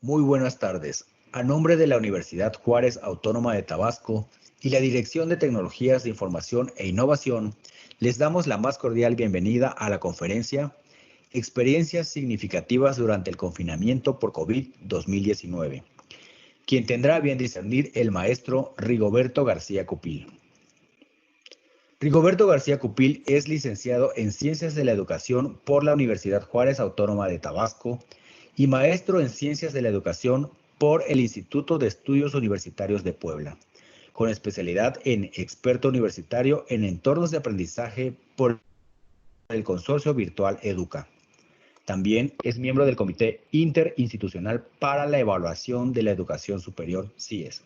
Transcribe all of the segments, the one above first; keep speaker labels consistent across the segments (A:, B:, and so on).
A: Muy buenas tardes. A nombre de la Universidad Juárez Autónoma de Tabasco y la Dirección de Tecnologías de Información e Innovación, les damos la más cordial bienvenida a la conferencia Experiencias significativas durante el confinamiento por COVID-2019, quien tendrá a bien discernir el maestro Rigoberto García Cupil. Rigoberto García Cupil es licenciado en Ciencias de la Educación por la Universidad Juárez Autónoma de Tabasco y maestro en Ciencias de la Educación por el Instituto de Estudios Universitarios de Puebla, con especialidad en experto universitario en entornos de aprendizaje por el Consorcio Virtual Educa. También es miembro del Comité Interinstitucional para la Evaluación de la Educación Superior, CIES.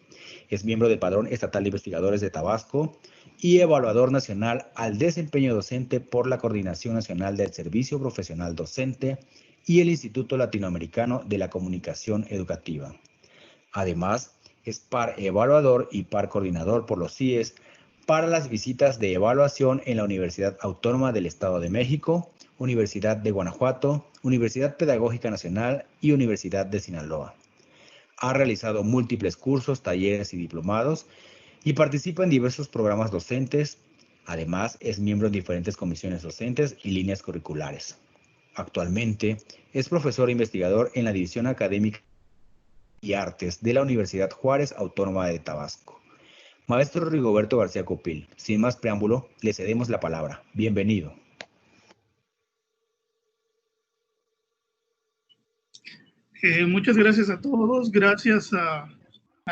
A: Es miembro del Padrón Estatal de Investigadores de Tabasco y evaluador nacional al desempeño docente por la Coordinación Nacional del Servicio Profesional Docente y el Instituto Latinoamericano de la Comunicación Educativa. Además, es par evaluador y par coordinador por los CIES para las visitas de evaluación en la Universidad Autónoma del Estado de México, Universidad de Guanajuato, Universidad Pedagógica Nacional y Universidad de Sinaloa. Ha realizado múltiples cursos, talleres y diplomados y participa en diversos programas docentes. Además, es miembro en diferentes comisiones docentes y líneas curriculares. Actualmente es profesor e investigador en la División Académica y Artes de la Universidad Juárez Autónoma de Tabasco. Maestro Rigoberto García Cupil, sin más preámbulo, le cedemos la palabra. Bienvenido.
B: Muchas gracias a todos, gracias a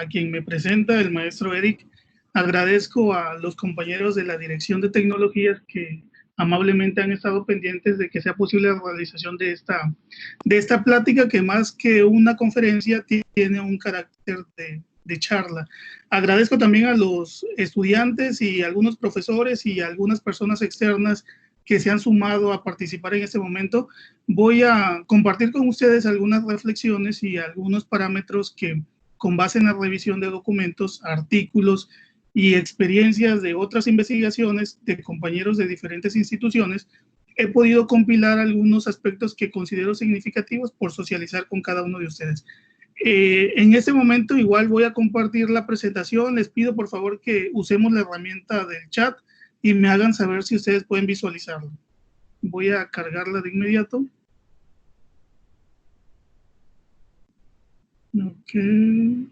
B: quien me presenta, el maestro Eric. Agradezco a los compañeros de la Dirección de Tecnologías que amablemente han estado pendientes de que sea posible la realización de esta plática, que más que una conferencia tiene un carácter de charla. Agradezco también a los estudiantes y algunos profesores y algunas personas externas que se han sumado a participar en este momento. Voy a compartir con ustedes algunas reflexiones y algunos parámetros que, con base en la revisión de documentos, artículos y experiencias de otras investigaciones de compañeros de diferentes instituciones, he podido compilar algunos aspectos que considero significativos por socializar con cada uno de ustedes. En este momento igual voy a compartir la presentación. Les pido por favor que usemos la herramienta del chat y me hagan saber si ustedes pueden visualizarlo. Voy a cargarla de inmediato. Okay.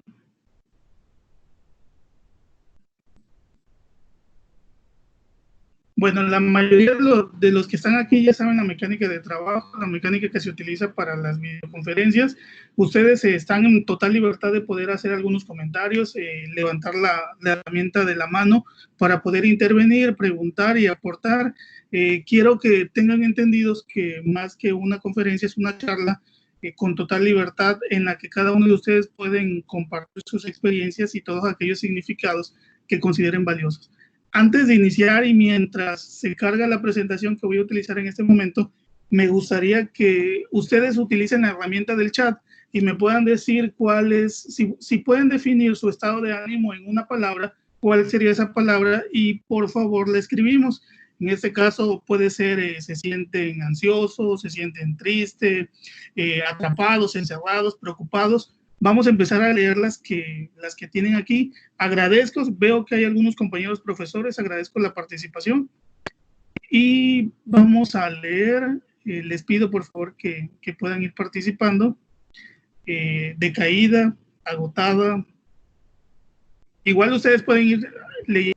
B: Bueno, la mayoría de los que están aquí ya saben la mecánica de trabajo, la mecánica que se utiliza para las videoconferencias. Ustedes están en total libertad de poder hacer algunos comentarios, levantar la herramienta de la mano para poder intervenir, preguntar y aportar. Quiero que tengan entendidos que más que una conferencia es una charla con total libertad en la que cada uno de ustedes pueden compartir sus experiencias y todos aquellos significados que consideren valiosos. Antes de iniciar y mientras se carga la presentación que voy a utilizar en este momento, me gustaría que ustedes utilicen la herramienta del chat y me puedan decir cuál es, si pueden definir su estado de ánimo en una palabra, cuál sería esa palabra y por favor la escribimos. En este caso puede ser se sienten ansiosos, se sienten tristes, atrapados, encerrados, preocupados. Vamos a empezar a leer las que tienen aquí. Agradezco, veo que hay algunos compañeros profesores, agradezco la participación. Y vamos a leer, les pido por favor que puedan ir participando. Decaída, agotada. Igual ustedes pueden ir leyendo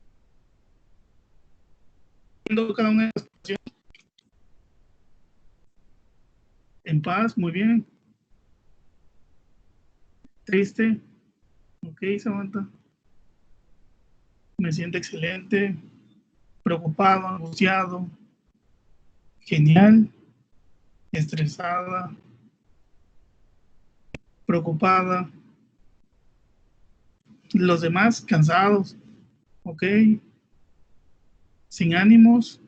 B: cada una de las situaciones. En paz, muy bien. Triste. Ok, Samantha. Me siento excelente. Preocupado, angustiado. Genial. Estresada. Preocupada. Los demás cansados. Ok. Sin ánimos.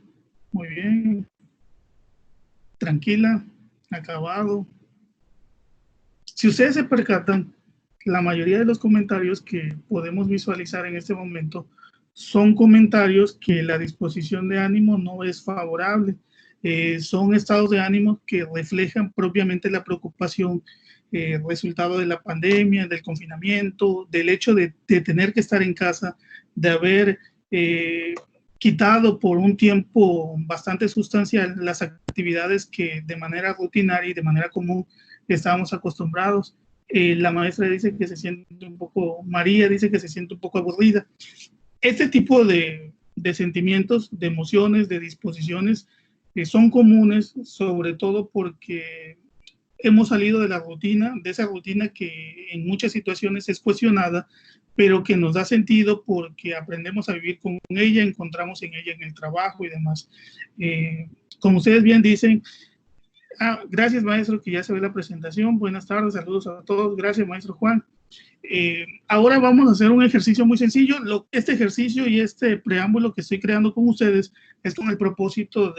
B: Muy bien. Tranquila. Acabado. Si ustedes se percatan, la mayoría de los comentarios que podemos visualizar en este momento son comentarios que la disposición de ánimo no es favorable. Son estados de ánimo que reflejan propiamente la preocupación, resultado de la pandemia, del confinamiento, del hecho de tener que estar en casa, de haber quitado por un tiempo bastante sustancial las actividades que de manera rutinaria y de manera común estábamos acostumbrados. La maestra dice que se siente un poco, María dice que se siente un poco aburrida. Este tipo de sentimientos, de emociones, de disposiciones son comunes, sobre todo porque hemos salido de la rutina, de esa rutina que en muchas situaciones es cuestionada, pero que nos da sentido porque aprendemos a vivir con ella, encontramos en ella en el trabajo y demás. Como ustedes bien dicen, gracias maestro, que ya se ve la presentación, buenas tardes, saludos a todos, gracias maestro Juan. Ahora vamos a hacer un ejercicio muy sencillo. Este ejercicio y este preámbulo que estoy creando con ustedes es con el propósito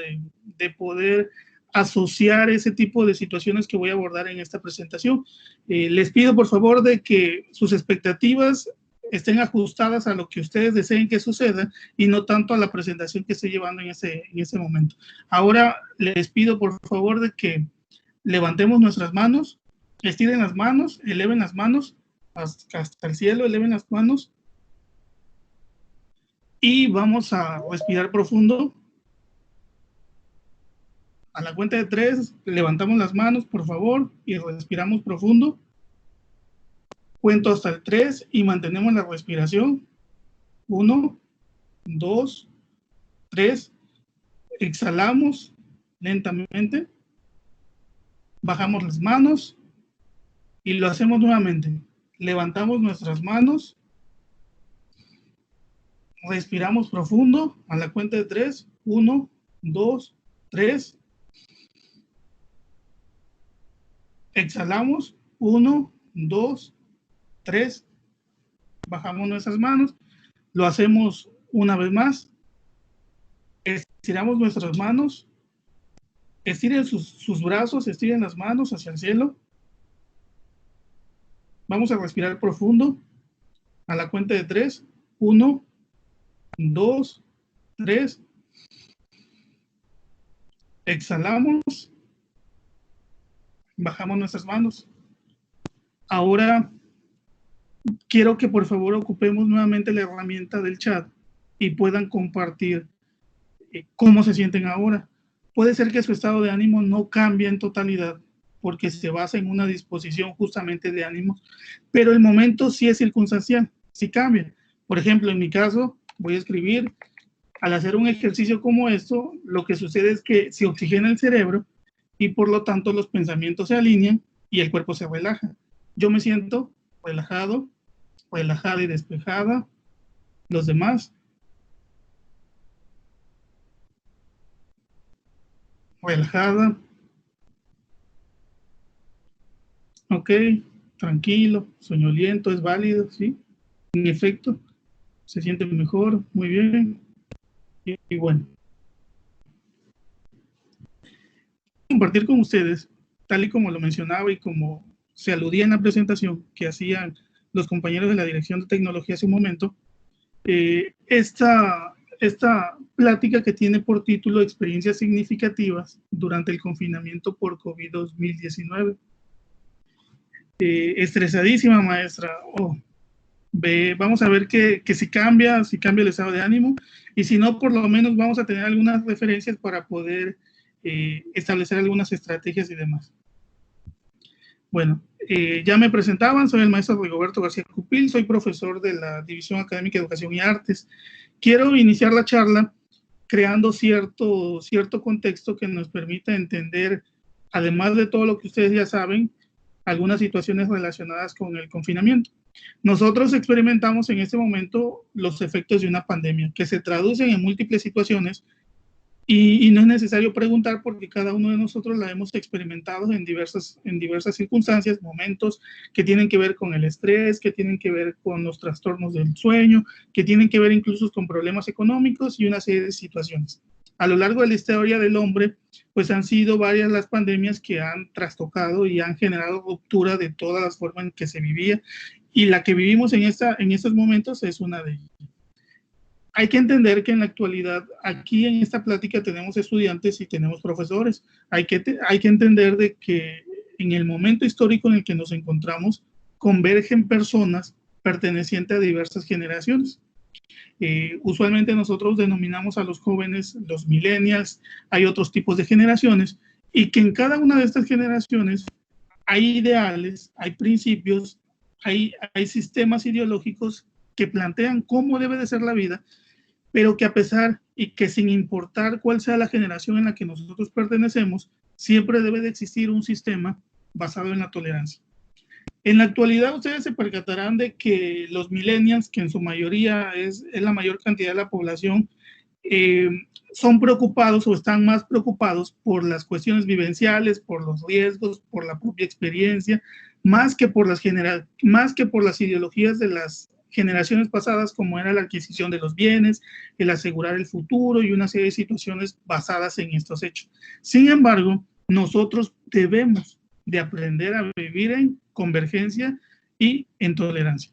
B: de poder asociar ese tipo de situaciones que voy a abordar en esta presentación. Les pido por favor de que sus expectativas estén ajustadas a lo que ustedes deseen que suceda y no tanto a la presentación que estoy llevando en ese momento. Ahora les pido por favor de que levantemos nuestras manos, estiren las manos, eleven las manos hasta el cielo, eleven las manos y vamos a respirar profundo. A la cuenta de 3, levantamos las manos, por favor, y respiramos profundo. Cuento hasta el 3 y mantenemos la respiración. 1, 2, 3. Exhalamos lentamente. Bajamos las manos y lo hacemos nuevamente. Levantamos nuestras manos. Respiramos profundo. A la cuenta de 3. 1, 2, 3. Exhalamos. 1, 2, 3. Bajamos nuestras manos. Lo hacemos una vez más. Estiramos nuestras manos. Estiren sus brazos, estiren las manos hacia el cielo. Vamos a respirar profundo. A la cuenta de 3. 1, 2, 3. Exhalamos. Bajamos nuestras manos. Ahora quiero que por favor ocupemos nuevamente la herramienta del chat y puedan compartir cómo se sienten ahora. Puede ser que su estado de ánimo no cambie en totalidad porque se basa en una disposición justamente de ánimo, pero el momento sí es circunstancial, sí cambia. Por ejemplo, en mi caso, voy a escribir, al hacer un ejercicio como esto, lo que sucede es que se oxigena el cerebro y por lo tanto los pensamientos se alinean y el cuerpo se relaja. Yo me siento relajado, relajada y despejada. Los demás, relajada. Ok, tranquilo, soñoliento, es válido, ¿sí? En efecto, se siente mejor, muy bien. Y bueno, compartir con ustedes, tal y como lo mencionaba y como se aludía en la presentación que hacían los compañeros de la Dirección de Tecnología hace un momento, esta plática que tiene por título Experiencias significativas durante el confinamiento por COVID-2019. Estresadísima, maestra. Vamos a ver que si cambia el estado de ánimo, y si no, por lo menos vamos a tener algunas referencias para poder establecer algunas estrategias y demás. Bueno, ya me presentaban, soy el maestro Rigoberto García Cupil, soy profesor de la División Académica de Educación y Artes. Quiero iniciar la charla creando cierto contexto que nos permita entender, además de todo lo que ustedes ya saben, algunas situaciones relacionadas con el confinamiento. Nosotros experimentamos en este momento los efectos de una pandemia que se traducen en múltiples situaciones y no es necesario preguntar porque cada uno de nosotros la hemos experimentado en diversas circunstancias, momentos que tienen que ver con el estrés, que tienen que ver con los trastornos del sueño, que tienen que ver incluso con problemas económicos y una serie de situaciones. A lo largo de la historia del hombre, pues han sido varias las pandemias que han trastocado y han generado ruptura de todas las formas en que se vivía, y la que vivimos en estos momentos es una de ellas. Hay que entender que en la actualidad, aquí en esta plática tenemos estudiantes y tenemos profesores. Hay que entender de que en el momento histórico en el que nos encontramos, convergen personas pertenecientes a diversas generaciones. Usualmente nosotros denominamos a los jóvenes los millennials, hay otros tipos de generaciones, y que en cada una de estas generaciones hay ideales, hay principios, hay sistemas ideológicos que plantean cómo debe de ser la vida, pero que a pesar y que sin importar cuál sea la generación en la que nosotros pertenecemos, siempre debe de existir un sistema basado en la tolerancia. En la actualidad ustedes se percatarán de que los millennials, que en su mayoría es la mayor cantidad de la población, son preocupados o están más preocupados por las cuestiones vivenciales, por los riesgos, por la propia experiencia, más que por las ideologías de las generaciones pasadas, como era la adquisición de los bienes, el asegurar el futuro y una serie de situaciones basadas en estos hechos. Sin embargo, nosotros debemos de aprender a vivir en convergencia y en tolerancia.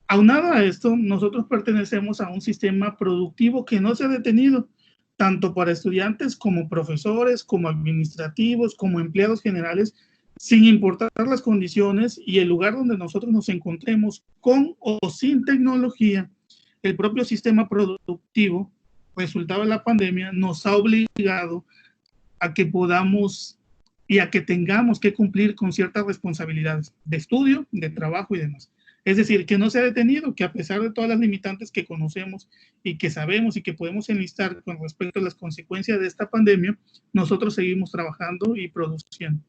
B: Aunado a esto, nosotros pertenecemos a un sistema productivo que no se ha detenido, tanto para estudiantes como profesores, como administrativos, como empleados generales, sin importar las condiciones y el lugar donde nosotros nos encontremos, con o sin tecnología. El propio sistema productivo, resultado de la pandemia, nos ha obligado a que podamos y a que tengamos que cumplir con ciertas responsabilidades de estudio, de trabajo y demás. Es decir, que no se ha detenido, que a pesar de todas las limitantes que conocemos y que sabemos y que podemos enlistar con respecto a las consecuencias de esta pandemia, nosotros seguimos trabajando y produciendo.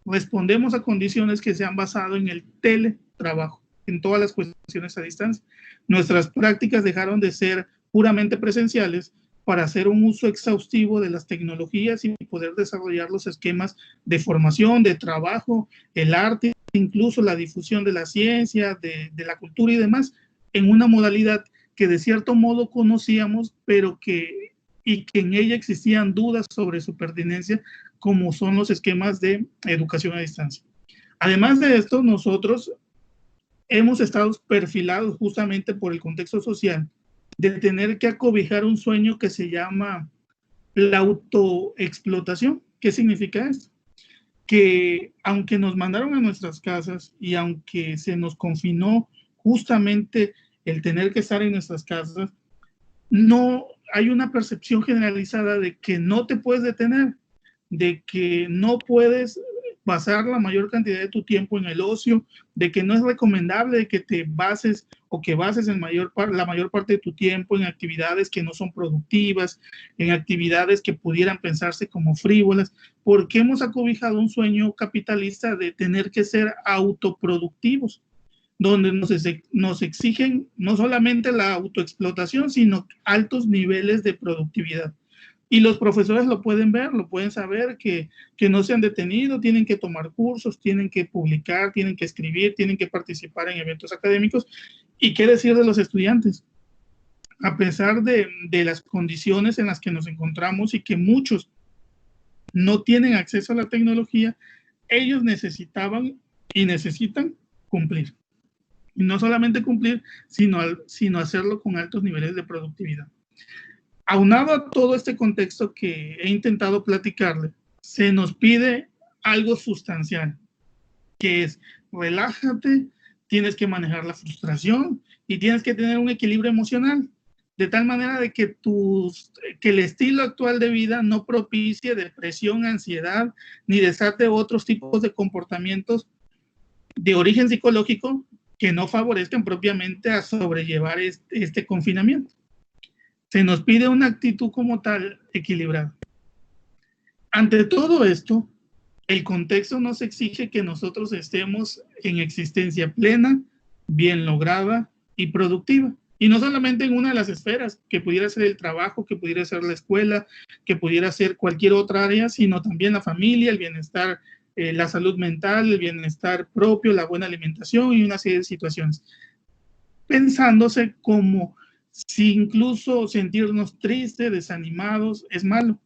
B: Respondemos a condiciones que se han basado en el teletrabajo, en todas las cuestiones a distancia. Nuestras prácticas dejaron de ser puramente presenciales para hacer un uso exhaustivo de las tecnologías y poder desarrollar los esquemas de formación, de trabajo, el arte, incluso la difusión de la ciencia, de la cultura y demás, en una modalidad que de cierto modo conocíamos, pero que en ella existían dudas sobre su pertinencia, como son los esquemas de educación a distancia. Además de esto, nosotros hemos estado perfilados justamente por el contexto social de tener que acobijar un sueño que se llama la autoexplotación. ¿Qué significa esto? Que aunque nos mandaron a nuestras casas y aunque se nos confinó justamente el tener que estar en nuestras casas, no hay una percepción generalizada de que no te puedes detener, de que no puedes pasar la mayor cantidad de tu tiempo en el ocio, de que no es recomendable que te bases o que bases la mayor parte de tu tiempo en actividades que no son productivas, en actividades que pudieran pensarse como frívolas, porque hemos acobijado un sueño capitalista de tener que ser autoproductivos, donde nos exigen no solamente la autoexplotación, sino altos niveles de productividad. Y los profesores lo pueden ver, lo pueden saber, que no se han detenido, tienen que tomar cursos, tienen que publicar, tienen que escribir, tienen que participar en eventos académicos. ¿Y qué decir de los estudiantes? A pesar de las condiciones en las que nos encontramos y que muchos no tienen acceso a la tecnología, ellos necesitaban y necesitan cumplir. Y no solamente cumplir, sino hacerlo con altos niveles de productividad. Aunado a todo este contexto que he intentado platicarle, se nos pide algo sustancial, que es relájate, tienes que manejar la frustración y tienes que tener un equilibrio emocional, de tal manera de que el estilo actual de vida no propicie depresión, ansiedad, ni desate otros tipos de comportamientos de origen psicológico que no favorezcan propiamente a sobrellevar este confinamiento. Se nos pide una actitud como tal equilibrada. Ante todo esto, el contexto nos exige que nosotros estemos en existencia plena, bien lograda y productiva. Y no solamente en una de las esferas, que pudiera ser el trabajo, que pudiera ser la escuela, que pudiera ser cualquier otra área, sino también la familia, el bienestar, la salud mental, el bienestar propio, la buena alimentación y una serie de situaciones. Pensándose como si incluso sentirnos tristes, desanimados, es malo.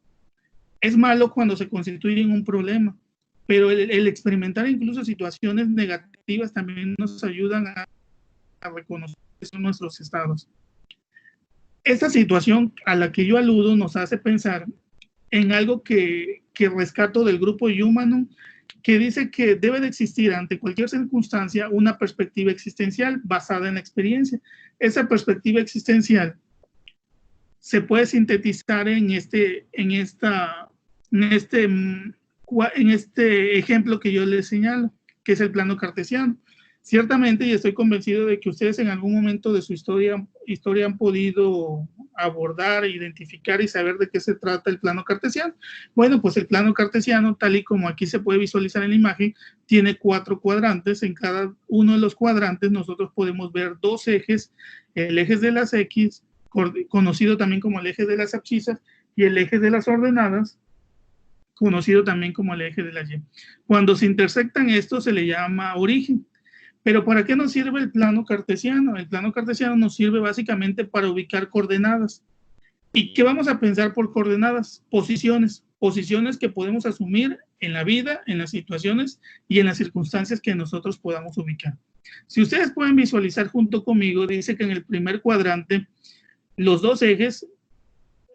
B: Es malo cuando se constituye en un problema, pero el experimentar incluso situaciones negativas también nos ayudan a reconocer nuestros estados. Esta situación a la que yo aludo nos hace pensar en algo que rescato del grupo Humanum, que dice que debe de existir ante cualquier circunstancia una perspectiva existencial basada en la experiencia. Esa perspectiva existencial se puede sintetizar en este ejemplo que yo les señalo, que es el plano cartesiano. Ciertamente, y estoy convencido de que ustedes en algún momento de su historia han podido abordar, identificar y saber de qué se trata el plano cartesiano. Bueno, pues el plano cartesiano, tal y como aquí se puede visualizar en la imagen, tiene 4 cuadrantes. En cada uno de los cuadrantes nosotros podemos ver 2 ejes, el eje de las X, conocido también como el eje de las abscisas, y el eje de las ordenadas, conocido también como el eje de la Y. Cuando se intersectan estos se le llama origen. Pero ¿para qué nos sirve el plano cartesiano? El plano cartesiano nos sirve básicamente para ubicar coordenadas. ¿Y qué vamos a pensar por coordenadas? Posiciones. Posiciones que podemos asumir en la vida, en las situaciones y en las circunstancias que nosotros podamos ubicar. Si ustedes pueden visualizar junto conmigo, dice que en el primer cuadrante los 2 ejes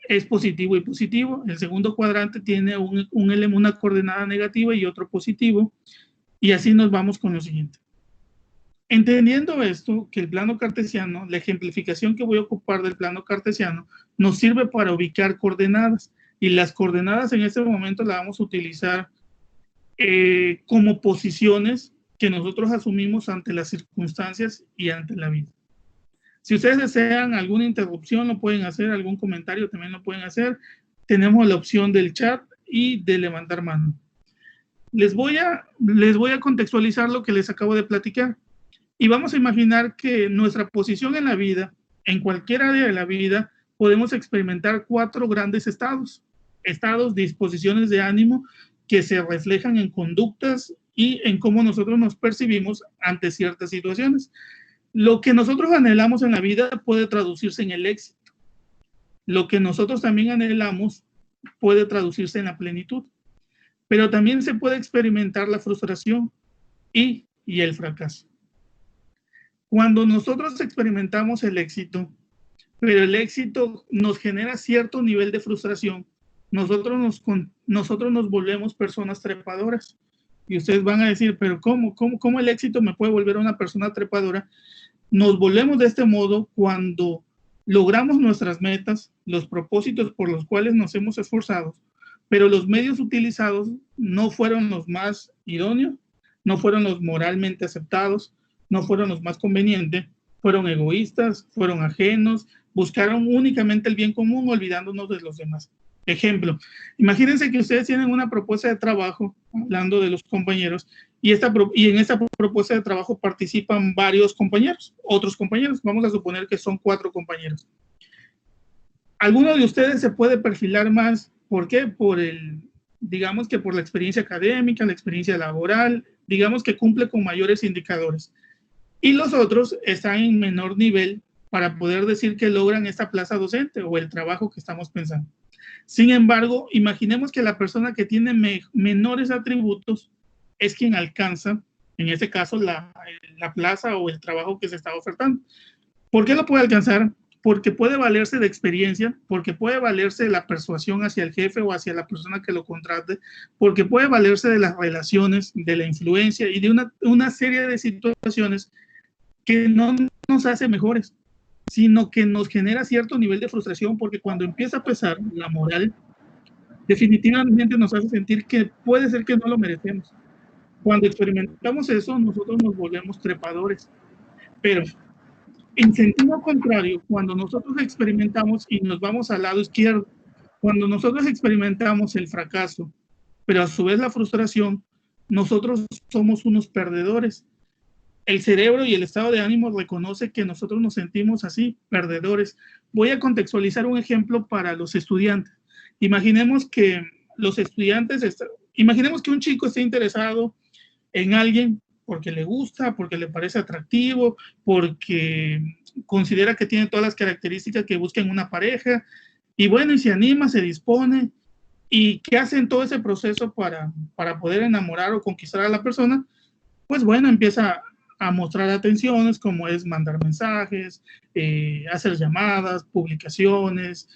B: es positivo y positivo. El segundo cuadrante tiene una coordenada negativa y otro positivo. Y así nos vamos con lo siguiente. Entendiendo esto, que el plano cartesiano, la ejemplificación que voy a ocupar del plano cartesiano, nos sirve para ubicar coordenadas. Y las coordenadas en este momento las vamos a utilizar como posiciones que nosotros asumimos ante las circunstancias y ante la vida. Si ustedes desean alguna interrupción, lo pueden hacer, algún comentario también lo pueden hacer. Tenemos la opción del chat y de levantar mano. Les voy a contextualizar lo que les acabo de platicar. Y vamos a imaginar que nuestra posición en la vida, en cualquier área de la vida, podemos experimentar 4 grandes estados. Estados, disposiciones de ánimo que se reflejan en conductas y en cómo nosotros nos percibimos ante ciertas situaciones. Lo que nosotros anhelamos en la vida puede traducirse en el éxito. Lo que nosotros también anhelamos puede traducirse en la plenitud. Pero también se puede experimentar la frustración y el fracaso. Cuando nosotros experimentamos el éxito, pero el éxito nos genera cierto nivel de frustración, nosotros nos volvemos personas trepadoras. Y ustedes van a decir, pero ¿cómo el éxito me puede volver a una persona trepadora? Nos volvemos de este modo cuando logramos nuestras metas, los propósitos por los cuales nos hemos esforzado, pero los medios utilizados no fueron los más idóneos, no fueron los moralmente aceptados, no fueron los más convenientes, fueron egoístas, fueron ajenos, buscaron únicamente el bien común, olvidándonos de los demás. Ejemplo, imagínense que ustedes tienen una propuesta de trabajo, hablando de los compañeros, y en esta propuesta de trabajo participan varios compañeros, otros compañeros, vamos a suponer que son 4 compañeros. Alguno de ustedes se puede perfilar más, ¿por qué? Digamos que por la experiencia académica, la experiencia laboral, digamos que cumple con mayores indicadores. Y los otros están en menor nivel para poder decir que logran esta plaza docente o el trabajo que estamos pensando. Sin embargo, imaginemos que la persona que tiene menores atributos es quien alcanza, en este caso, la plaza o el trabajo que se está ofertando. ¿Por qué lo puede alcanzar? Porque puede valerse de experiencia, porque puede valerse de la persuasión hacia el jefe o hacia la persona que lo contrate, porque puede valerse de las relaciones, de la influencia y de una serie de situaciones que no nos hace mejores, sino que nos genera cierto nivel de frustración, porque cuando empieza a pesar la moral, definitivamente nos hace sentir que puede ser que no lo merecemos. Cuando experimentamos eso, nosotros nos volvemos trepadores. Pero en sentido contrario, cuando nosotros experimentamos y nos vamos al lado izquierdo, cuando nosotros experimentamos el fracaso, pero a su vez la frustración, nosotros somos unos perdedores. El cerebro y el estado de ánimo reconoce que nosotros nos sentimos así, perdedores. Voy a contextualizar un ejemplo para los estudiantes. Imaginemos que un chico esté interesado en alguien porque le gusta, porque le parece atractivo, porque considera que tiene todas las características que busca en una pareja, y bueno, y se anima, se dispone, y ¿qué hace en todo ese proceso para poder enamorar o conquistar a la persona? Pues bueno, empieza a mostrar atenciones, como es mandar mensajes, hacer llamadas, publicaciones,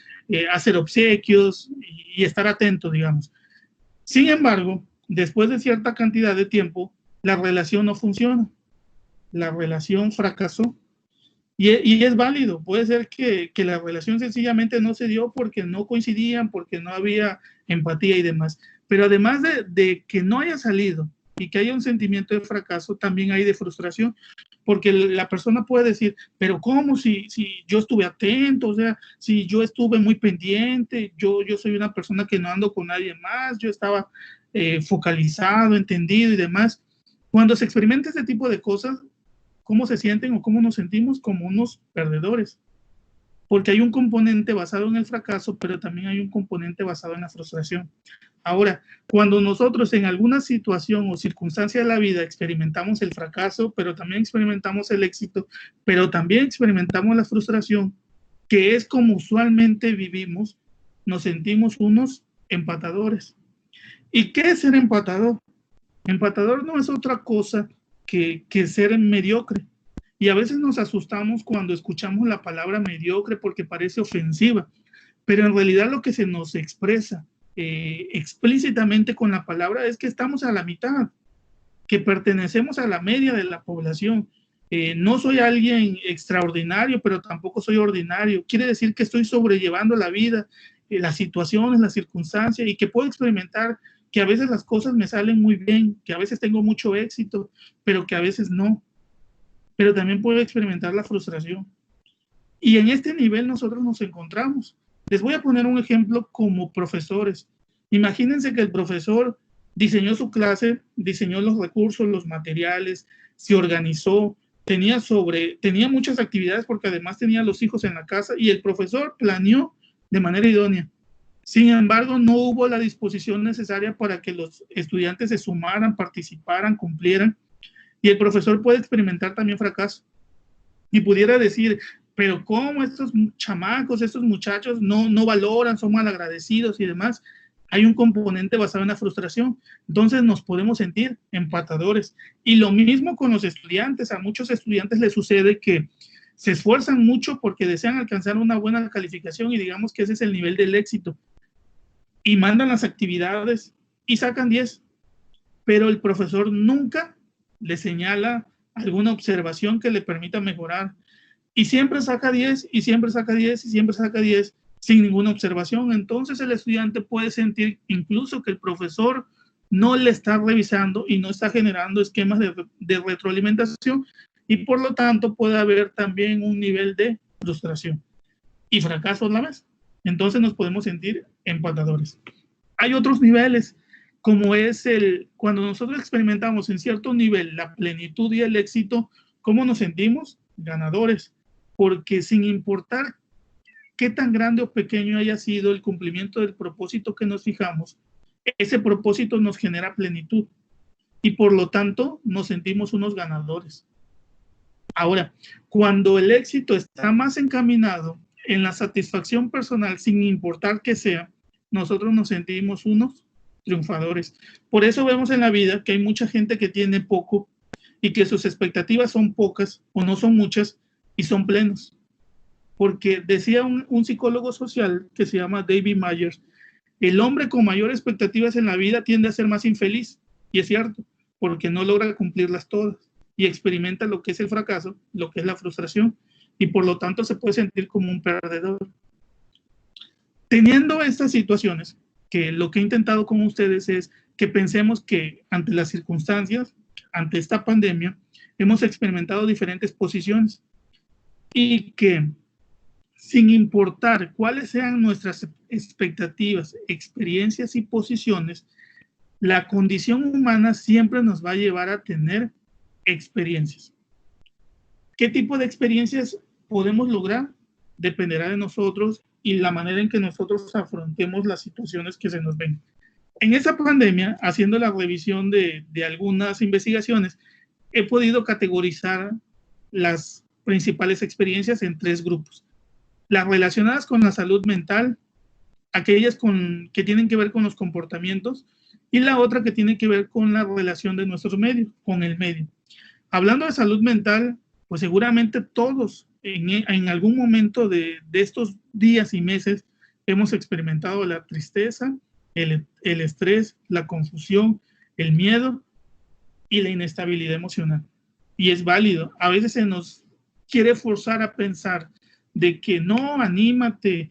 B: hacer obsequios y estar atento, digamos. Sin embargo, después de cierta cantidad de tiempo, la relación no funciona, la relación fracasó. Y es válido, puede ser que la relación sencillamente no se dio porque no coincidían, porque no había empatía y demás. Pero además de que no haya salido y que haya un sentimiento de fracaso, también hay de frustración, porque la persona puede decir, pero ¿cómo si yo estuve atento? O sea, si yo estuve muy pendiente, yo soy una persona que no ando con nadie más, yo estaba focalizado, entendido y demás. Cuando se experimenta este tipo de cosas, ¿cómo se sienten o cómo nos sentimos? Como unos perdedores. Porque hay un componente basado en el fracaso, pero también hay un componente basado en la frustración. Ahora, cuando nosotros en alguna situación o circunstancia de la vida experimentamos el fracaso, pero también experimentamos el éxito, pero también experimentamos la frustración, que es como usualmente vivimos, nos sentimos unos empatadores. ¿Y qué es ser empatador? Empatador no es otra cosa que ser mediocre. Y a veces nos asustamos cuando escuchamos la palabra mediocre porque parece ofensiva, pero en realidad lo que se nos expresa explícitamente con la palabra es que estamos a la mitad, que pertenecemos a la media de la población. No soy alguien extraordinario, pero tampoco soy ordinario. Quiere decir que estoy sobrellevando la vida, las situaciones, las circunstancias y que puedo experimentar que a veces las cosas me salen muy bien, que a veces tengo mucho éxito, pero que a veces no. Pero también puedo experimentar la frustración. Y en este nivel nosotros nos encontramos. Les voy a poner un ejemplo como profesores. Imagínense que el profesor diseñó su clase, diseñó los recursos, los materiales, se organizó, tenía muchas actividades porque además tenía los hijos en la casa y el profesor planeó de manera idónea. Sin embargo, no hubo la disposición necesaria para que los estudiantes se sumaran, participaran, cumplieran. Y el profesor puede experimentar también fracaso. Y pudiera decir, pero ¿cómo estos chamacos, estos muchachos no valoran, son malagradecidos y demás? Hay un componente basado en la frustración. Entonces nos podemos sentir empatadores. Y lo mismo con los estudiantes. A muchos estudiantes les sucede que se esfuerzan mucho porque desean alcanzar una buena calificación y digamos que ese es el nivel del éxito. Y mandan las actividades y sacan 10. Pero el profesor nunca le señala alguna observación que le permita mejorar. Y siempre saca 10, y siempre saca 10, y siempre saca 10, sin ninguna observación. Entonces el estudiante puede sentir incluso que el profesor no le está revisando y no está generando esquemas de retroalimentación, y por lo tanto puede haber también un nivel de frustración y fracaso a la vez. Entonces nos podemos sentir empatadores. Hay otros niveles, como es cuando nosotros experimentamos en cierto nivel la plenitud y el éxito, ¿cómo nos sentimos? Ganadores, porque sin importar qué tan grande o pequeño haya sido el cumplimiento del propósito que nos fijamos, ese propósito nos genera plenitud y por lo tanto nos sentimos unos ganadores. Ahora, cuando el éxito está más encaminado en la satisfacción personal, sin importar qué sea, nosotros nos sentimos unos triunfadores. Por eso vemos en la vida que hay mucha gente que tiene poco y que sus expectativas son pocas o no son muchas y son plenos. Porque decía un psicólogo social que se llama David Myers, el hombre con mayor expectativas en la vida tiende a ser más infeliz. Y es cierto, porque no logra cumplirlas todas y experimenta lo que es el fracaso, lo que es la frustración, y por lo tanto se puede sentir como un perdedor. Teniendo estas situaciones, que lo que he intentado con ustedes es que pensemos que ante las circunstancias, ante esta pandemia, hemos experimentado diferentes posiciones y que sin importar cuáles sean nuestras expectativas, experiencias y posiciones, la condición humana siempre nos va a llevar a tener experiencias. ¿Qué tipo de experiencias podemos lograr? Dependerá de nosotros y la manera en que nosotros afrontemos las situaciones que se nos ven. En esta pandemia, haciendo la revisión de algunas investigaciones, he podido categorizar las principales experiencias en 3 grupos. Las relacionadas con la salud mental, aquellas que tienen que ver con los comportamientos, y la otra que tiene que ver con la relación de nuestros medios, con el medio. Hablando de salud mental, pues seguramente todos en algún momento de estos días y meses hemos experimentado la tristeza, el estrés, la confusión, el miedo y la inestabilidad emocional. Y es válido. A veces se nos quiere forzar a pensar de que no, anímate,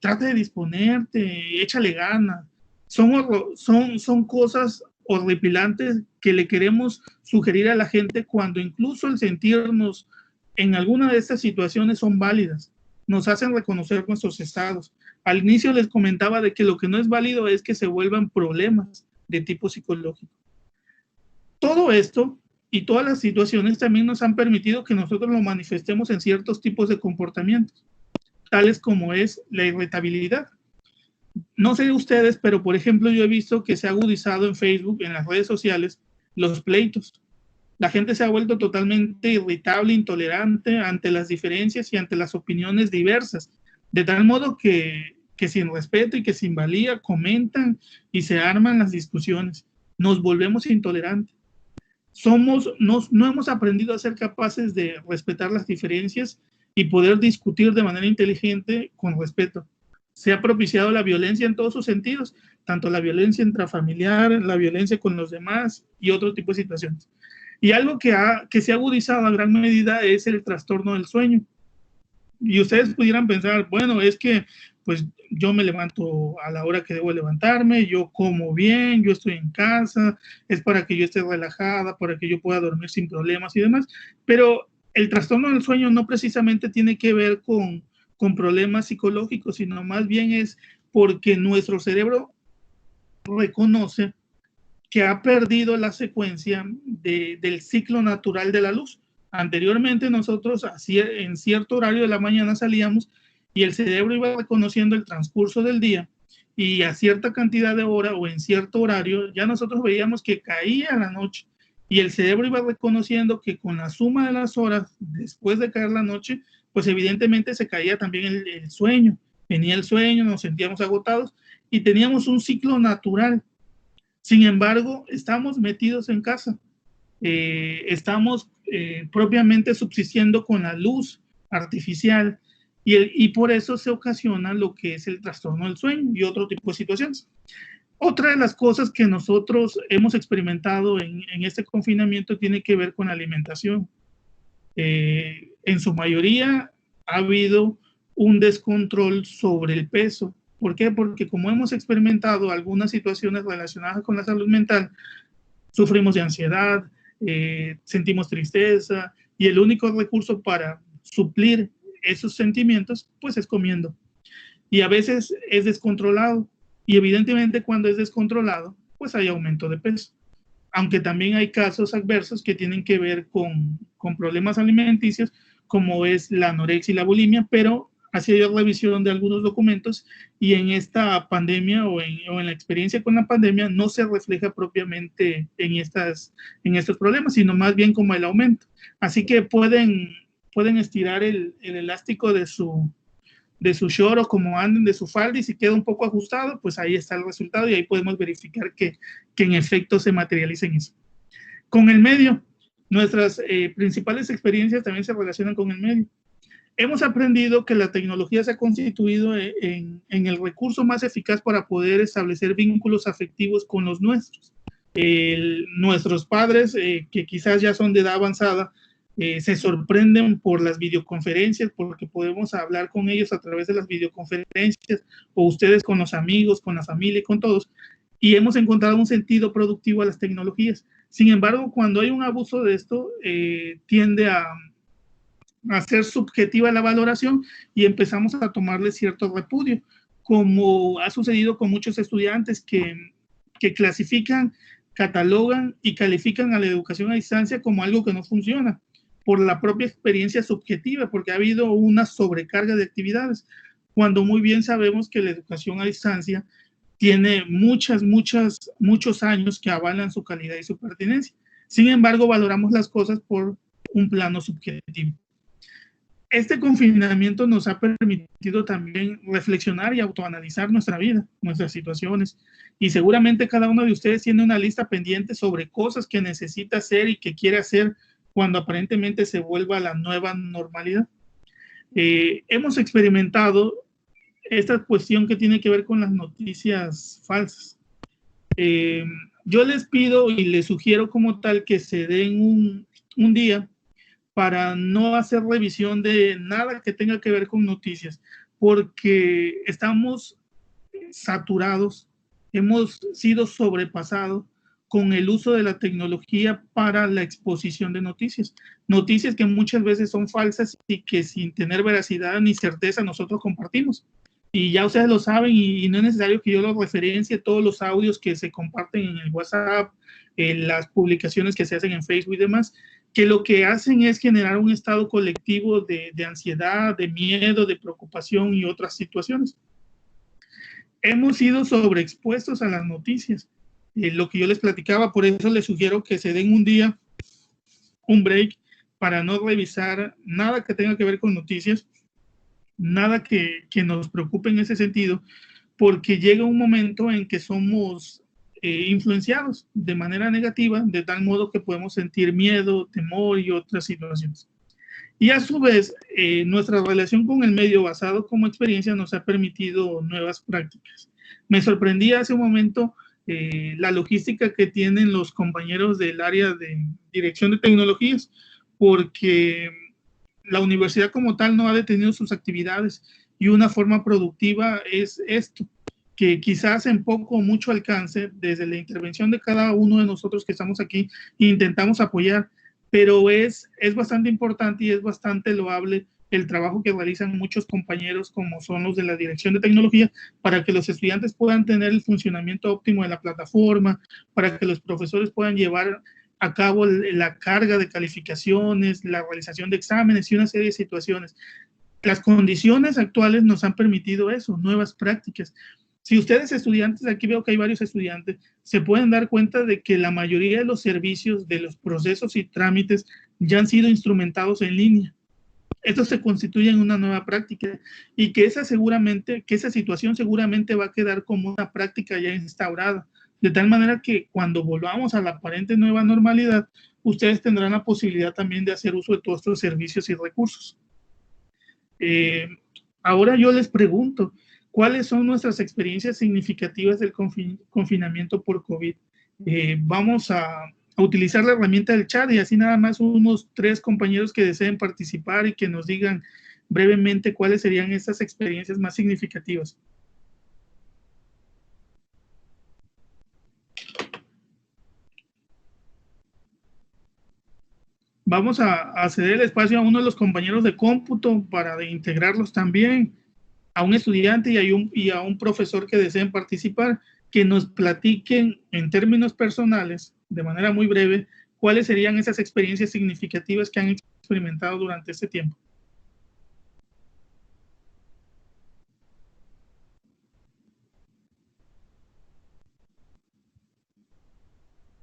B: trata de disponerte, échale ganas. Son cosas horripilantes que le queremos sugerir a la gente cuando incluso el sentirnos en alguna de estas situaciones son válidas. Nos hacen reconocer nuestros estados. Al inicio les comentaba de que lo que no es válido es que se vuelvan problemas de tipo psicológico. Todo esto y todas las situaciones también nos han permitido que nosotros lo manifestemos en ciertos tipos de comportamientos, tales como es la irritabilidad. No sé ustedes, pero por ejemplo yo he visto que se ha agudizado en Facebook, en las redes sociales, los pleitos. La gente se ha vuelto totalmente irritable, intolerante ante las diferencias y ante las opiniones diversas, de tal modo que sin respeto y que sin valía comentan y se arman las discusiones. Nos volvemos intolerantes. No hemos aprendido a ser capaces de respetar las diferencias y poder discutir de manera inteligente con respeto. Se ha propiciado la violencia en todos sus sentidos, tanto la violencia intrafamiliar, la violencia con los demás y otro tipo de situaciones. Y algo que se ha agudizado a gran medida es el trastorno del sueño. Y ustedes pudieran pensar, bueno, es que pues yo me levanto a la hora que debo levantarme, yo como bien, yo estoy en casa, es para que yo esté relajada, para que yo pueda dormir sin problemas y demás, pero el trastorno del sueño no precisamente tiene que ver con problemas psicológicos, sino más bien es porque nuestro cerebro reconoce que ha perdido la secuencia del ciclo natural de la luz. Anteriormente nosotros en cierto horario de la mañana salíamos y el cerebro iba reconociendo el transcurso del día y a cierta cantidad de hora o en cierto horario ya nosotros veíamos que caía la noche y el cerebro iba reconociendo que con la suma de las horas después de caer la noche, pues evidentemente se caía también el sueño. Venía el sueño, nos sentíamos agotados y teníamos un ciclo natural. Sin embargo, estamos metidos en casa, estamos propiamente subsistiendo con la luz artificial y por eso se ocasiona lo que es el trastorno del sueño y otro tipo de situaciones. Otra de las cosas que nosotros hemos experimentado en este confinamiento tiene que ver con la alimentación. En su mayoría ha habido un descontrol sobre el peso. ¿Por qué? Porque como hemos experimentado algunas situaciones relacionadas con la salud mental, sufrimos de ansiedad, sentimos tristeza y el único recurso para suplir esos sentimientos pues es comiendo. Y a veces es descontrolado y evidentemente cuando es descontrolado pues hay aumento de peso. Aunque también hay casos adversos que tienen que ver con problemas alimenticios como es la anorexia y la bulimia, pero ha sido revisión de algunos documentos y en esta pandemia o en la experiencia con la pandemia no se refleja propiamente en estos problemas, sino más bien como el aumento. Así que pueden estirar el elástico de su short o como anden de su falda y si queda un poco ajustado, pues ahí está el resultado y ahí podemos verificar que en efecto se materializa en eso. Con el medio, nuestras principales experiencias también se relacionan con el medio. Hemos aprendido que la tecnología se ha constituido en el recurso más eficaz para poder establecer vínculos afectivos con los nuestros. Nuestros padres, que quizás ya son de edad avanzada, se sorprenden por las videoconferencias, porque podemos hablar con ellos a través de las videoconferencias, o ustedes con los amigos, con la familia y con todos, y hemos encontrado un sentido productivo a las tecnologías. Sin embargo, cuando hay un abuso de esto, tiende a ser subjetiva la valoración y empezamos a tomarle cierto repudio, como ha sucedido con muchos estudiantes que clasifican, catalogan y califican a la educación a distancia como algo que no funciona por la propia experiencia subjetiva, porque ha habido una sobrecarga de actividades, cuando muy bien sabemos que la educación a distancia tiene muchos años que avalan su calidad y su pertinencia. Sin embargo, valoramos las cosas por un plano subjetivo. Este confinamiento nos ha permitido también reflexionar y autoanalizar nuestra vida, nuestras situaciones, y seguramente cada uno de ustedes tiene una lista pendiente sobre cosas que necesita hacer y que quiere hacer cuando aparentemente se vuelva la nueva normalidad. Hemos experimentado esta cuestión que tiene que ver con las noticias falsas. Yo les pido y les sugiero como tal que se den un día para no hacer revisión de nada que tenga que ver con noticias, porque estamos saturados, hemos sido sobrepasados con el uso de la tecnología para la exposición de noticias. Noticias que muchas veces son falsas y que sin tener veracidad ni certeza nosotros compartimos. Y ya ustedes lo saben y no es necesario que yo los referencie, todos los audios que se comparten en el WhatsApp, las publicaciones que se hacen en Facebook y demás, que lo que hacen es generar un estado colectivo de ansiedad, de miedo, de preocupación y otras situaciones. Hemos sido sobreexpuestos a las noticias. Lo que yo les platicaba, por eso les sugiero que se den un día, un break, para no revisar nada que tenga que ver con noticias, nada que nos preocupe en ese sentido, porque llega un momento en que somos influenciados de manera negativa, de tal modo que podemos sentir miedo, temor y otras situaciones. Y a su vez, nuestra relación con el medio basado como experiencia nos ha permitido nuevas prácticas. Me sorprendía hace un momento la logística que tienen los compañeros del área de dirección de tecnologías, porque la universidad como tal no ha detenido sus actividades y una forma productiva es esto, que quizás en poco o mucho alcance, desde la intervención de cada uno de nosotros que estamos aquí, intentamos apoyar, pero es bastante importante y es bastante loable el trabajo que realizan muchos compañeros como son los de la dirección de tecnología para que los estudiantes puedan tener el funcionamiento óptimo de la plataforma, para que los profesores puedan llevar a cabo la carga de calificaciones, la realización de exámenes y una serie de situaciones. Las condiciones actuales nos han permitido eso, nuevas prácticas. Si ustedes estudiantes, aquí veo que hay varios estudiantes, se pueden dar cuenta de que la mayoría de los servicios, de los procesos y trámites ya han sido instrumentados en línea. Esto se constituye en una nueva práctica y que esa situación seguramente va a quedar como una práctica ya instaurada, de tal manera que cuando volvamos a la aparente nueva normalidad, ustedes tendrán la posibilidad también de hacer uso de todos estos servicios y recursos. Ahora yo les pregunto, ¿cuáles son nuestras experiencias significativas del confinamiento por COVID? Vamos a utilizar la herramienta del chat y así nada más unos 3 compañeros que deseen participar y que nos digan brevemente cuáles serían estas experiencias más significativas. Vamos a ceder el espacio a uno de los compañeros de cómputo para integrarlos también, a un estudiante y a un profesor que deseen participar, que nos platiquen en términos personales, de manera muy breve, cuáles serían esas experiencias significativas que han experimentado durante este tiempo.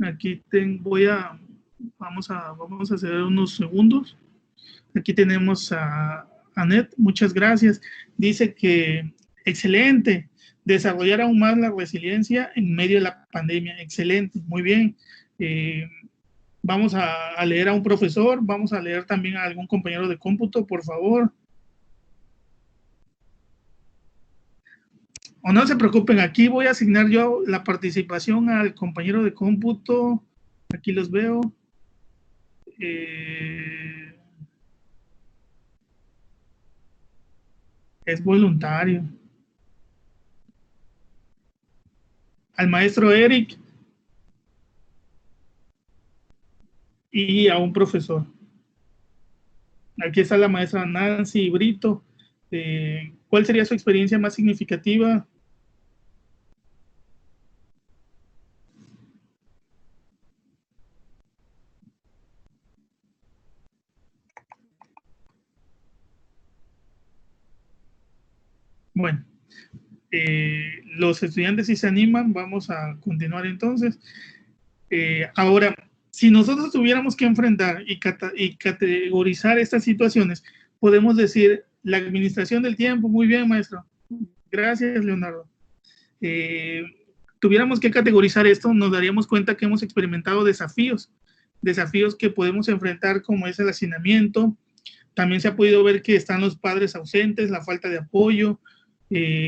B: Aquí vamos a hacer unos segundos. Aquí tenemos a Anet, muchas gracias. Dice que excelente, desarrollar aún más la resiliencia en medio de la pandemia. Excelente, muy bien. Vamos a leer a un profesor, vamos a leer también a algún compañero de cómputo, por favor. O no se preocupen, aquí voy a asignar yo la participación al compañero de cómputo. Aquí los veo. Es voluntario. Al maestro Eric y a un profesor. Aquí está la maestra Nancy Brito. ¿Cuál sería su experiencia más significativa? Bueno, los estudiantes si se animan, vamos a continuar entonces. Ahora, si nosotros tuviéramos que enfrentar y categorizar estas situaciones, podemos decir la administración del tiempo. Muy bien, maestro. Gracias, Leonardo. Tuviéramos que categorizar esto, nos daríamos cuenta que hemos experimentado desafíos desafíos que podemos enfrentar, como es el hacinamiento. También se ha podido ver que están los padres ausentes, la falta de apoyo.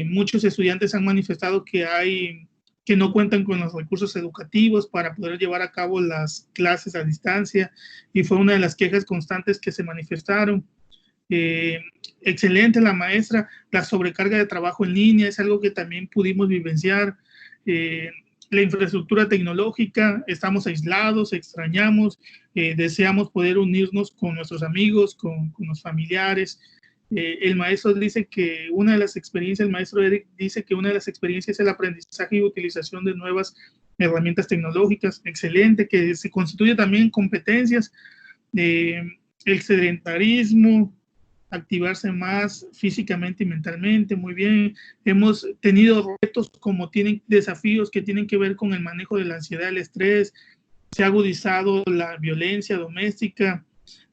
B: Muchos estudiantes han manifestado que no cuentan con los recursos educativos para poder llevar a cabo las clases a distancia, y fue una de las quejas constantes que se manifestaron. Excelente la maestra, la sobrecarga de trabajo en línea es algo que también pudimos vivenciar. La infraestructura tecnológica, estamos aislados, extrañamos, deseamos poder unirnos con nuestros amigos, con los familiares. El maestro dice que una de las experiencias, el maestro Eric dice que una de las experiencias es el aprendizaje y utilización de nuevas herramientas tecnológicas, excelente, que se constituye también en competencias, el sedentarismo, activarse más físicamente y mentalmente, muy bien. Hemos tenido retos como tienen desafíos que tienen que ver con el manejo de la ansiedad, el estrés, se ha agudizado la violencia doméstica.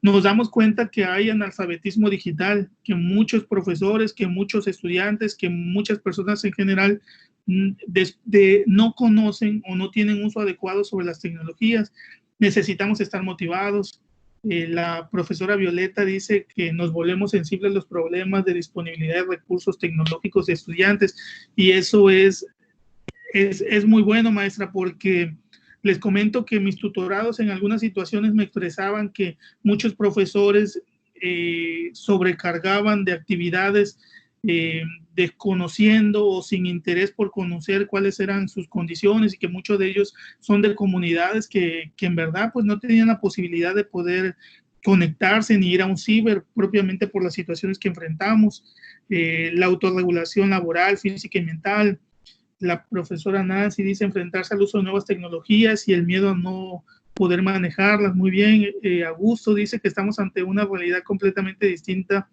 B: Nos damos cuenta que hay analfabetismo digital, que muchos profesores, que muchos estudiantes, que muchas personas en general no conocen o no tienen uso adecuado sobre las tecnologías. Necesitamos estar motivados. La profesora Violeta dice que nos volvemos sensibles a los problemas de disponibilidad de recursos tecnológicos de estudiantes, y eso es muy bueno, maestra, porque les comento que mis tutorados en algunas situaciones me expresaban que muchos profesores sobrecargaban de actividades, desconociendo o sin interés por conocer cuáles eran sus condiciones, y que muchos de ellos son de comunidades que en verdad pues no tenían la posibilidad de poder conectarse ni ir a un ciber propiamente por las situaciones que enfrentamos. La autorregulación laboral, física y mental. La profesora Nancy dice enfrentarse al uso de nuevas tecnologías y el miedo a no poder manejarlas. Muy bien. Augusto dice que estamos ante una realidad completamente distinta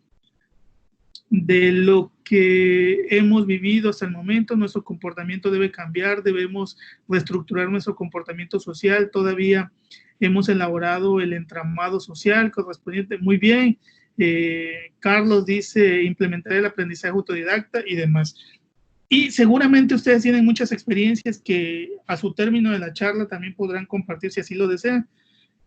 B: de lo que hemos vivido hasta el momento. Nuestro comportamiento debe cambiar, debemos reestructurar nuestro comportamiento social. Todavía hemos elaborado el entramado social correspondiente. Muy bien. Carlos dice implementar el aprendizaje autodidacta y demás. Y seguramente ustedes tienen muchas experiencias que a su término de la charla también podrán compartir si así lo desean.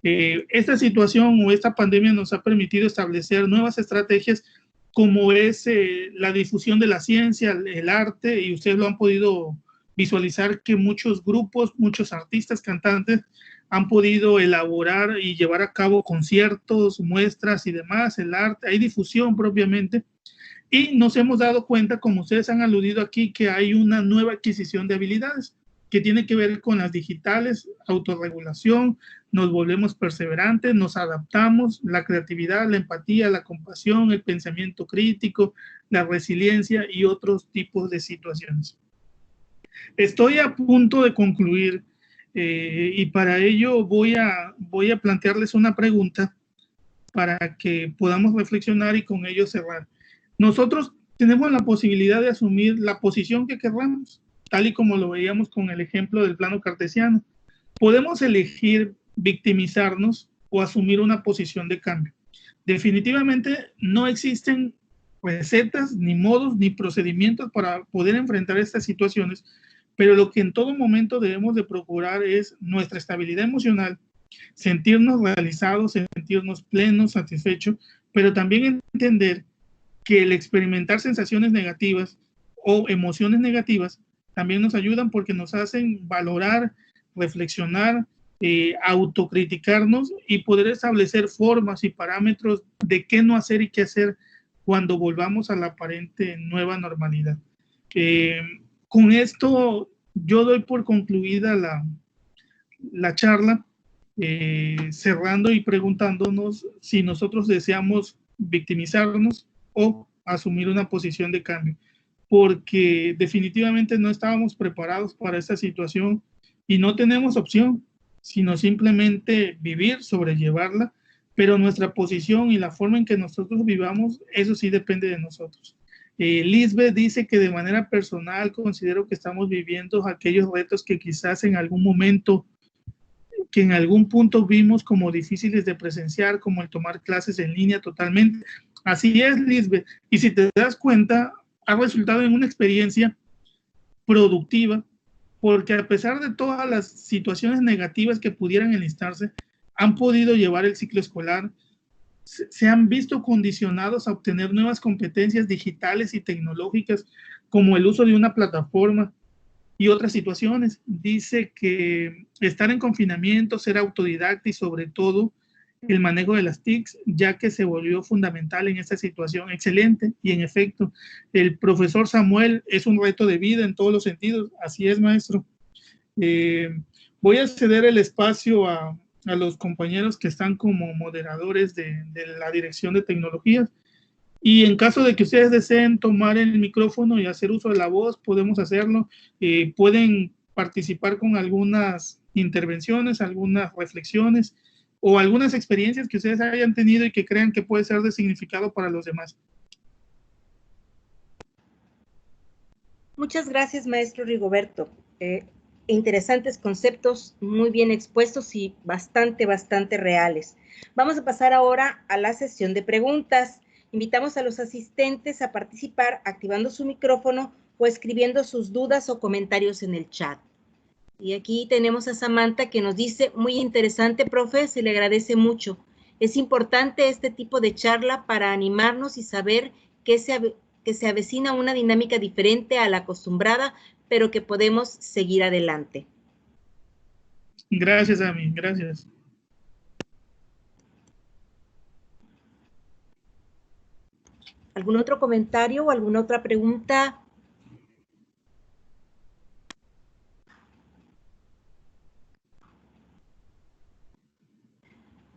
B: Esta situación o esta pandemia nos ha permitido establecer nuevas estrategias, como es la difusión de la ciencia, el arte, y ustedes lo han podido visualizar que muchos grupos, muchos artistas, cantantes han podido elaborar y llevar a cabo conciertos, muestras y demás, el arte, hay difusión propiamente. Y nos hemos dado cuenta, como ustedes han aludido aquí, que hay una nueva adquisición de habilidades que tiene que ver con las digitales, autorregulación, nos volvemos perseverantes, nos adaptamos, la creatividad, la empatía, la compasión, el pensamiento crítico, la resiliencia y otros tipos de situaciones. Estoy a punto de concluir y para ello voy a plantearles una pregunta para que podamos reflexionar y con ello cerrar. Nosotros tenemos la posibilidad de asumir la posición que queramos, tal y como lo veíamos con el ejemplo del plano cartesiano. Podemos elegir victimizarnos o asumir una posición de cambio. Definitivamente no existen recetas, ni modos, ni procedimientos para poder enfrentar estas situaciones, pero lo que en todo momento debemos de procurar es nuestra estabilidad emocional, sentirnos realizados, sentirnos plenos, satisfechos, pero también entender que el experimentar sensaciones negativas o emociones negativas también nos ayudan porque nos hacen valorar, reflexionar, autocriticarnos y poder establecer formas y parámetros de qué no hacer y qué hacer cuando volvamos a la aparente nueva normalidad. Con esto yo doy por concluida la charla, cerrando y preguntándonos si nosotros deseamos victimizarnos o asumir una posición de cambio, porque definitivamente no estábamos preparados para esta situación y no tenemos opción, sino simplemente vivir, sobrellevarla, pero nuestra posición y la forma en que nosotros vivamos, eso sí depende de nosotros. Lisbeth dice que de manera personal considero que estamos viviendo aquellos retos que quizás en algún momento, que en algún punto vimos como difíciles de presenciar, como el tomar clases en línea totalmente. Así es, Lisbeth. Y si te das cuenta, ha resultado en una experiencia productiva, porque a pesar de todas las situaciones negativas que pudieran enlistarse, han podido llevar el ciclo escolar, se han visto condicionados a obtener nuevas competencias digitales y tecnológicas, como el uso de una plataforma y otras situaciones. Dice que estar en confinamiento, ser autodidacta y sobre todo el manejo de las TICs, ya que se volvió fundamental en esta situación. Excelente, y en efecto, el profesor Samuel es un reto de vida en todos los sentidos. Así es, maestro. Voy a ceder el espacio a los compañeros que están como moderadores de la Dirección de Tecnologías. Y en caso de que ustedes deseen tomar el micrófono y hacer uso de la voz, podemos hacerlo. Pueden participar con algunas intervenciones, algunas reflexiones o algunas experiencias que ustedes hayan tenido y que crean que puede ser de significado para los demás.
C: Muchas gracias, maestro Rigoberto. Interesantes conceptos, muy bien expuestos y bastante reales. Vamos a pasar ahora a la sesión de preguntas. Invitamos a los asistentes a participar activando su micrófono o escribiendo sus dudas o comentarios en el chat. Y aquí tenemos a Samantha que nos dice, muy interesante, profe, se le agradece mucho. Es importante este tipo de charla para animarnos y saber que se avecina una dinámica diferente a la acostumbrada, pero que podemos seguir adelante.
B: Gracias, Ami, gracias.
C: ¿Algún otro comentario o alguna otra pregunta?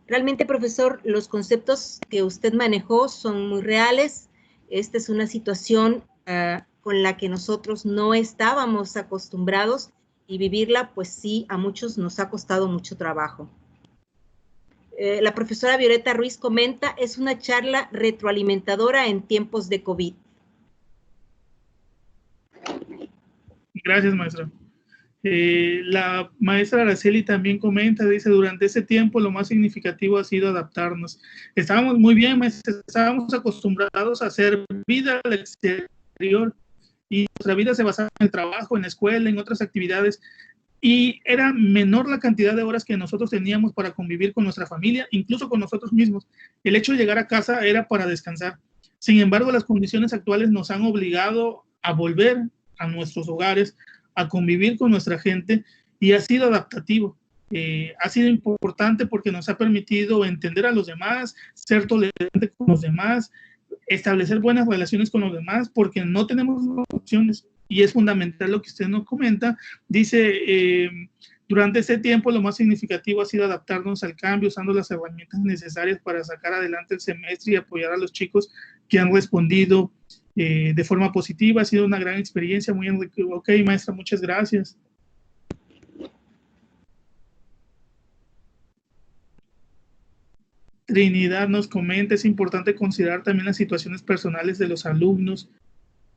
C: Realmente, profesor, los conceptos que usted manejó son muy reales. Esta es una situación con la que nosotros no estábamos acostumbrados y vivirla, pues sí, a muchos nos ha costado mucho trabajo. La profesora Violeta Ruiz comenta, es una charla retroalimentadora en tiempos de COVID.
B: Gracias, maestra. La maestra Araceli también comenta, dice, durante ese tiempo lo más significativo ha sido adaptarnos. Estábamos muy bien, maestra, estábamos acostumbrados a hacer vida al exterior y nuestra vida se basaba en el trabajo, en la escuela, en otras actividades, y era menor la cantidad de horas que nosotros teníamos para convivir con nuestra familia, incluso con nosotros mismos. El hecho de llegar a casa era para descansar. Sin embargo, las condiciones actuales nos han obligado a volver a nuestros hogares, a convivir con nuestra gente, y ha sido adaptativo. Ha sido importante porque nos ha permitido entender a los demás, ser tolerante con los demás, establecer buenas relaciones con los demás, porque no tenemos opciones. Y es fundamental lo que usted nos comenta. Dice, durante ese tiempo lo más significativo ha sido adaptarnos al cambio, usando las herramientas necesarias para sacar adelante el semestre y apoyar a los chicos que han respondido de forma positiva. Ha sido una gran experiencia, muy enriquecedora. Ok, maestra, muchas gracias. Trinidad nos comenta, es importante considerar también las situaciones personales de los alumnos.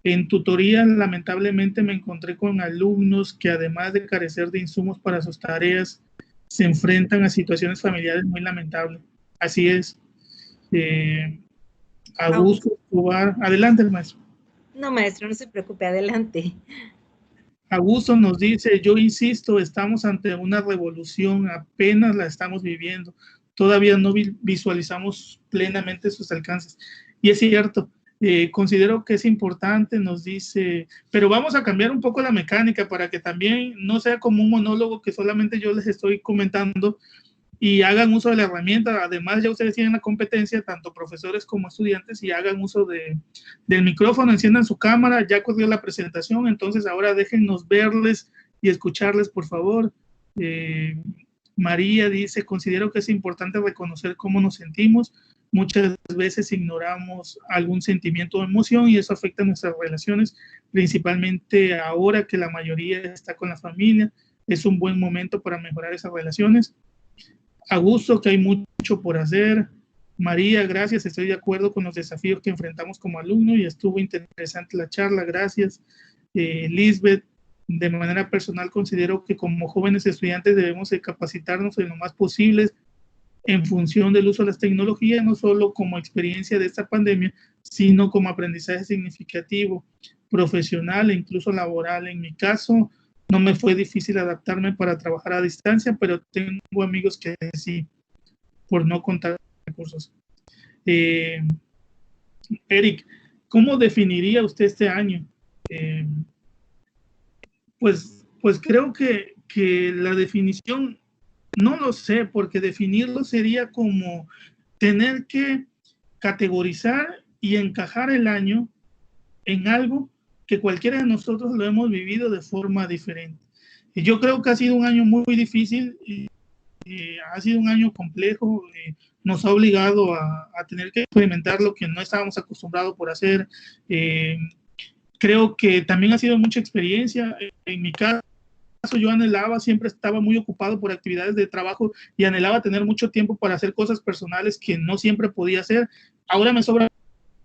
B: En tutoría, lamentablemente, me encontré con alumnos que, además de carecer de insumos para sus tareas, se enfrentan a situaciones familiares muy lamentables. Así es. Augusto Escobar. Adelante, maestro.
C: No, maestro, no se preocupe, adelante.
B: Augusto nos dice, yo insisto, estamos ante una revolución, apenas la estamos viviendo. Todavía no visualizamos plenamente sus alcances. Y es cierto. Considero que es importante, nos dice, pero vamos a cambiar un poco la mecánica para que también no sea como un monólogo que solamente yo les estoy comentando y hagan uso de la herramienta. Además, ya ustedes tienen la competencia, tanto profesores como estudiantes, y hagan uso del micrófono, enciendan su cámara, ya ocurrió la presentación, entonces ahora déjennos verles y escucharles, por favor. María dice, considero que es importante reconocer cómo nos sentimos. Muchas veces ignoramos algún sentimiento o emoción y eso afecta nuestras relaciones, principalmente ahora que la mayoría está con la familia. Es un buen momento para mejorar esas relaciones. Augusto, que hay mucho por hacer. María, gracias, estoy de acuerdo con los desafíos que enfrentamos como alumno y estuvo interesante la charla, gracias. Lisbeth, de manera personal considero que como jóvenes estudiantes debemos de capacitarnos en lo más posible en función del uso de las tecnologías, no solo como experiencia de esta pandemia, sino como aprendizaje significativo, profesional e incluso laboral. En mi caso, no me fue difícil adaptarme para trabajar a distancia, pero tengo amigos que sí. por no contar recursos. Eric, ¿cómo definiría usted este año? Pues creo que la definición, no lo sé, porque definirlo sería como tener que categorizar y encajar el año en algo que cualquiera de nosotros lo hemos vivido de forma diferente. Y yo creo que ha sido un año muy difícil, ha sido un año complejo, nos ha obligado a tener que experimentar lo que no estábamos acostumbrados por hacer. Creo que también ha sido mucha experiencia. En mi caso, yo anhelaba, siempre estaba muy ocupado por actividades de trabajo y anhelaba tener mucho tiempo para hacer cosas personales que no siempre podía hacer. Ahora me sobra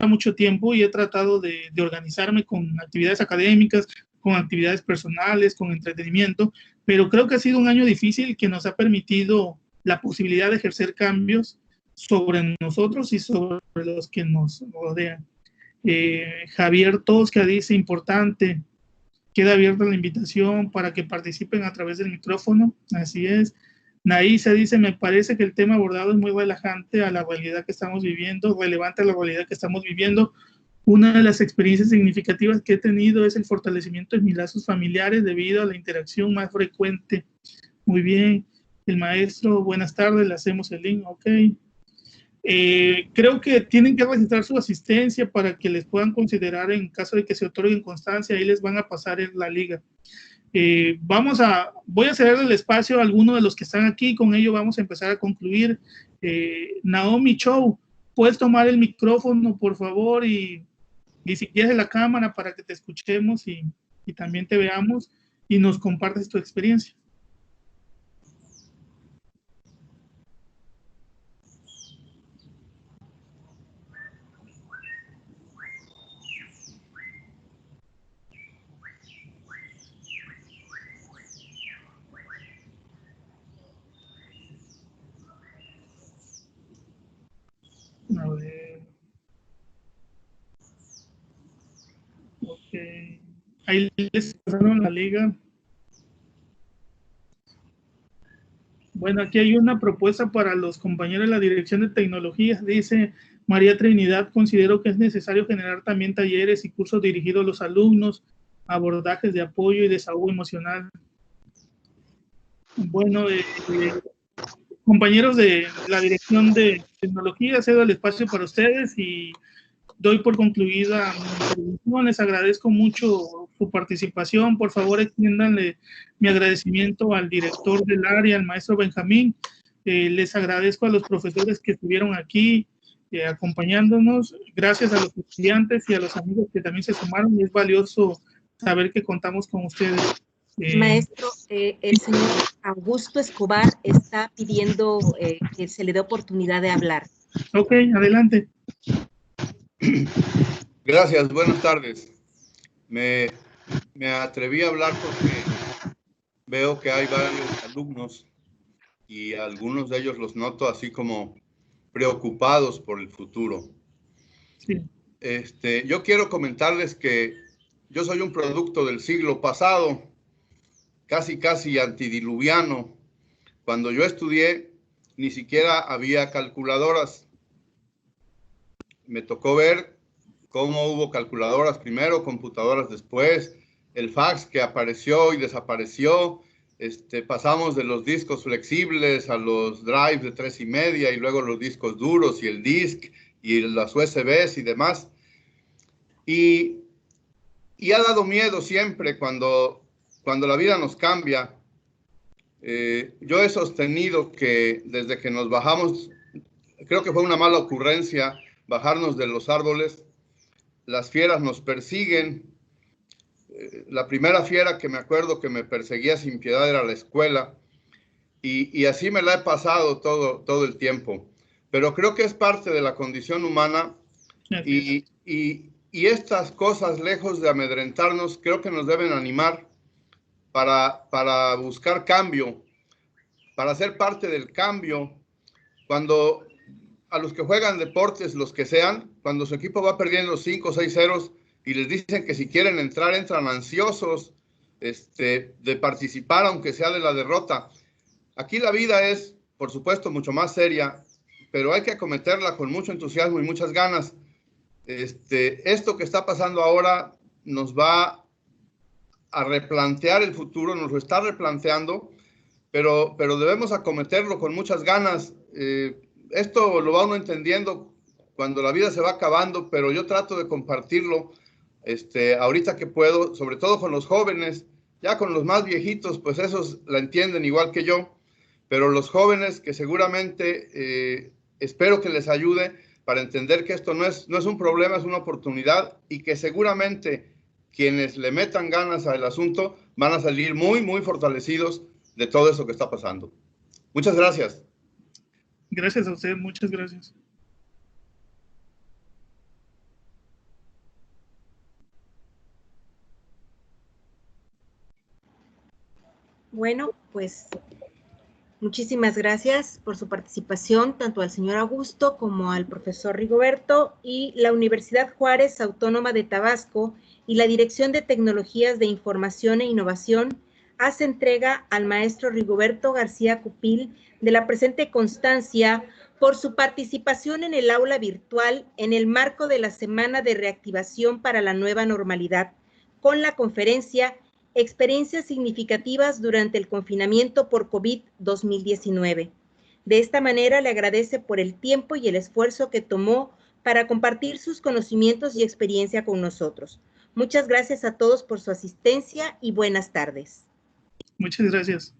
B: mucho tiempo y he tratado de organizarme con actividades académicas, con actividades personales, con entretenimiento, pero creo que ha sido un año difícil que nos ha permitido la posibilidad de ejercer cambios sobre nosotros y sobre los que nos rodean. Javier Tosca dice, importante, queda abierta la invitación para que participen a través del micrófono, así es. Naisa dice, me parece que el tema abordado es muy relajante a la realidad que estamos viviendo, relevante a la realidad que estamos viviendo. Una de las experiencias significativas que he tenido es el fortalecimiento de mis lazos familiares debido a la interacción más frecuente. Muy bien, el maestro, buenas tardes, le hacemos el link, ok. Creo que tienen que registrar su asistencia para que les puedan considerar en caso de que se otorguen constancia, ahí les van a pasar en la liga. Voy a ceder el espacio a algunos de los que están aquí, con ello vamos a empezar a concluir. Naomi Chow, puedes tomar el micrófono, por favor, y si quieres la cámara para que te escuchemos y también te veamos y nos compartes tu experiencia. A ver. Ok. Ahí les pasaron la liga. Bueno, aquí hay una propuesta para los compañeros de la Dirección de Tecnologías. Dice María Trinidad, considero que es necesario generar también talleres y cursos dirigidos a los alumnos, abordajes de apoyo y desahogo emocional. Bueno, compañeros de la Dirección de Tecnología, cedo el espacio para ustedes y doy por concluida mi intervención. Les agradezco mucho su participación. Por favor, extiéndanle mi agradecimiento al director del área, al maestro Benjamín. Les agradezco a los profesores que estuvieron aquí acompañándonos. Gracias a los estudiantes y a los amigos que también se sumaron. Es valioso saber que contamos con ustedes.
C: Maestro, el señor Augusto Escobar está pidiendo que se le dé oportunidad de hablar.
B: Ok, adelante.
D: Gracias, buenas tardes. Me atreví a hablar porque veo que hay varios alumnos y algunos de ellos los noto así como preocupados por el futuro.
B: Sí.
D: Yo quiero comentarles que yo soy un producto del siglo pasado, casi antidiluviano. Cuando yo estudié, ni siquiera había calculadoras. Me tocó ver cómo hubo calculadoras primero, computadoras después, el fax que apareció y desapareció. Pasamos de los discos flexibles a los drives de 3,5 y luego los discos duros y el disc y las USBs y demás. Y ha dado miedo siempre cuando la vida nos cambia. Yo he sostenido que desde que nos bajamos, creo que fue una mala ocurrencia bajarnos de los árboles. Las fieras nos persiguen. La primera fiera que me acuerdo que me perseguía sin piedad era la escuela. Y así me la he pasado todo el tiempo. Pero creo que es parte de la condición humana. Y estas cosas, lejos de amedrentarnos, creo que nos deben animar para buscar cambio, para ser parte del cambio. Cuando a los que juegan deportes, los que sean, cuando su equipo va perdiendo 5 o 6 ceros y les dicen que si quieren entrar, entran ansiosos de participar, aunque sea de la derrota. Aquí la vida es, por supuesto, mucho más seria pero hay que acometerla con mucho entusiasmo y muchas ganas. Esto que está pasando ahora nos va a replantear el futuro, nos lo está replanteando, pero debemos acometerlo con muchas ganas. Esto lo va uno entendiendo cuando la vida se va acabando, pero yo trato de compartirlo ahorita que puedo, sobre todo con los jóvenes. Ya con los más viejitos, pues esos la entienden igual que yo, pero los jóvenes que seguramente espero que les ayude para entender que esto no es un problema, es una oportunidad, y que seguramente quienes le metan ganas al asunto van a salir muy, muy fortalecidos de todo eso que está pasando. Muchas gracias.
B: Gracias a usted, muchas gracias.
C: Bueno, pues muchísimas gracias por su participación, tanto al señor Augusto como al profesor Rigoberto, y la Universidad Juárez Autónoma de Tabasco y la Dirección de Tecnologías de Información e Innovación hace entrega al maestro Rigoberto García Cupil de la presente constancia por su participación en el aula virtual en el marco de la Semana de Reactivación para la Nueva Normalidad, con la conferencia Experiencias significativas durante el confinamiento por COVID-2019. De esta manera le agradece por el tiempo y el esfuerzo que tomó para compartir sus conocimientos y experiencia con nosotros. Muchas gracias a todos por su asistencia y buenas tardes.
B: Muchas gracias.